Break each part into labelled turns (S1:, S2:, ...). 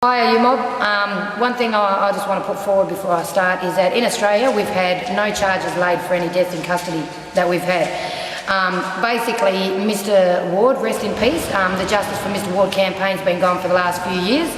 S1: Hi, you mob. One thing I just want to put forward before I start is that in Australia we've had no charges laid for any deaths in custody that we've had. Basically, Mr Ward, rest in peace, the Justice for Mr Ward campaign's been going for the last few years,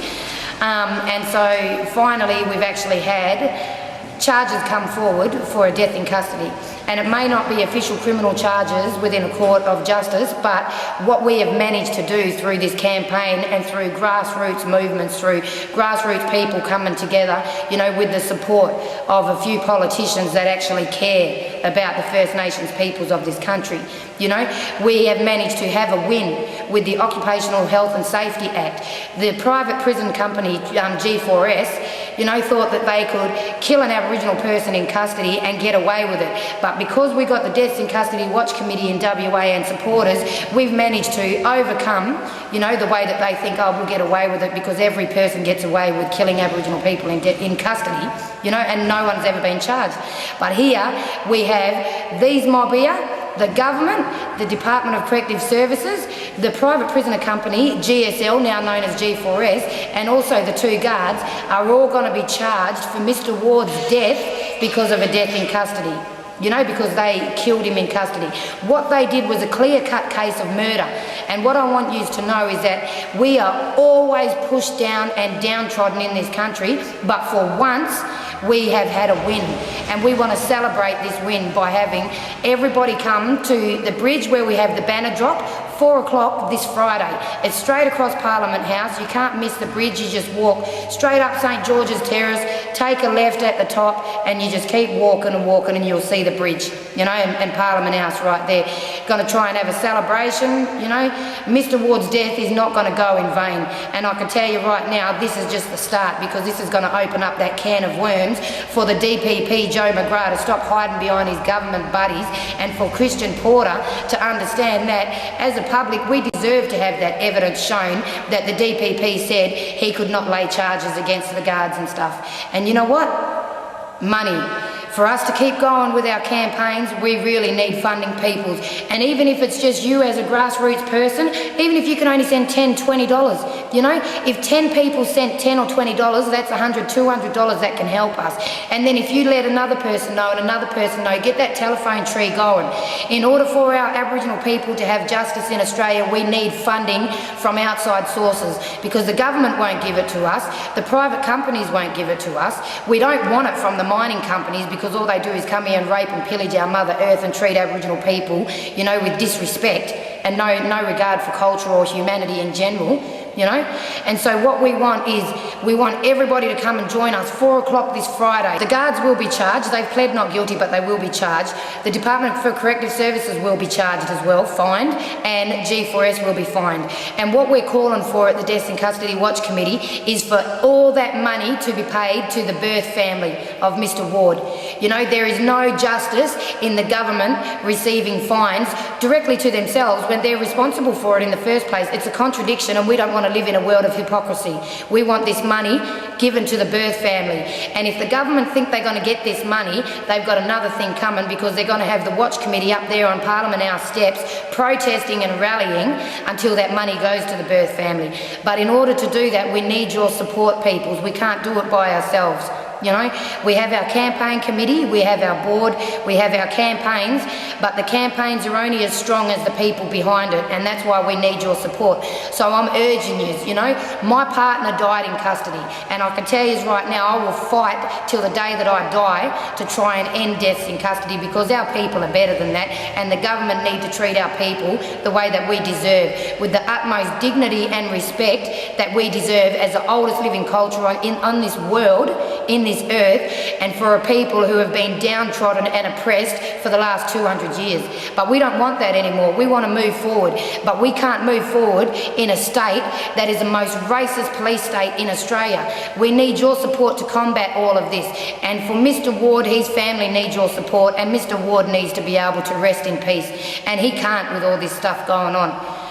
S1: and so finally we've actually had charges come forward for a death in custody. And it may not be official criminal charges within a court of justice, but what we have managed to do through this campaign and through grassroots movements, through grassroots people coming together, you know, with the support of a few politicians that actually care about the First Nations peoples of this country, you know, we have managed to have a win with the Occupational Health and Safety Act. The private prison company, G4S, you know, thought that they could kill an Aboriginal person in custody and get away with it. But because we got the Deaths in Custody Watch Committee in WA and supporters, we've managed to overcome, you know, the way that they think, oh, we'll get away with it because every person gets away with killing Aboriginal people in custody, you know, and no one's ever been charged. But here we have these mob here, the government, the Department of Corrective Services, the private prisoner company, GSL, now known as G4S, and also the two guards are all going to be charged for Mr Ward's death because of a death in custody. You know, because they killed him in custody. What they did was a clear-cut case of murder. And what I want you to know is that we are always pushed down and downtrodden in this country, but for once, we have had a win. And we want to celebrate this win by having everybody come to the bridge where we have the banner drop, 4 o'clock this Friday. It's straight across Parliament House. You can't miss the bridge. You just walk straight up St George's Terrace, take a left at the top, and you just keep walking and walking and you'll see the bridge, you know, and Parliament House right there. Going to try and have a celebration, you know. Mr Ward's death is not going to go in vain. And I can tell you right now, this is just the start, because this is going to open up that can of worms for the DPP, Joe McGrath, to stop hiding behind his government buddies, and for Christian Porter to understand that as a public, we deserve to have that evidence shown that the DPP said he could not lay charges against the guards and stuff. And you know what? Money. For us to keep going with our campaigns, we really need funding peoples. And even if it's just you as a grassroots person, even if you can only send $10, $20, you know, if 10 people sent $10 or $20, that's $100, $200 that can help us. And then if you let another person know and another person know, get that telephone tree going. In order for our Aboriginal people to have justice in Australia, we need funding from outside sources, because the government won't give it to us, the private companies won't give it to us. We don't want it from the mining companies, because all they do is come here and rape and pillage our Mother Earth and treat Aboriginal people, you know, with disrespect and no regard for culture or humanity in general, you know. And so what we want is, we want everybody to come and join us 4 o'clock this Friday. The guards will be charged. They've pled not guilty, but they will be charged. The Department for Corrective Services will be charged as well, fined, and G4S will be fined. And what we're calling for at the Deaths in Custody Watch Committee is for all that money to be paid to the birth family of Mr Ward. You know, there is no justice in the government receiving fines directly to themselves when they're responsible for it in the first place. It's a contradiction, and we don't want to live in a world of hypocrisy. We want this money given to the birth family. And if the government think they're going to get this money, they've got another thing coming, because they're going to have the Watch Committee up there on Parliament House steps protesting and rallying until that money goes to the birth family. But in order to do that, we need your support, peoples. We can't do it by ourselves. You know, we have our campaign committee, we have our board, we have our campaigns, but the campaigns are only as strong as the people behind it, and that's why we need your support. So I'm urging you, you know, my partner died in custody, and I can tell you right now, I will fight till the day that I die to try and end deaths in custody, because our people are better than that, and the government need to treat our people the way that we deserve, with the utmost dignity and respect that we deserve as the oldest living culture on this world, in this earth, and for a people who have been downtrodden and oppressed for the last 200 years. But we don't want that anymore. We want to move forward, but we can't move forward in a state that is the most racist police state in Australia. We need your support to combat all of this, and for Mr Ward, his family needs your support, and Mr Ward needs to be able to rest in peace, and he can't with all this stuff going on.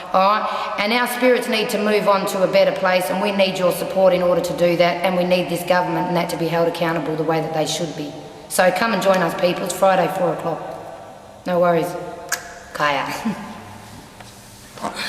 S1: Alright, and our spirits need to move on to a better place, and we need your support in order to do that, and we need this government and that to be held accountable the way that they should be. So come and join us, people. It's Friday, 4 o'clock. No worries. Kaya.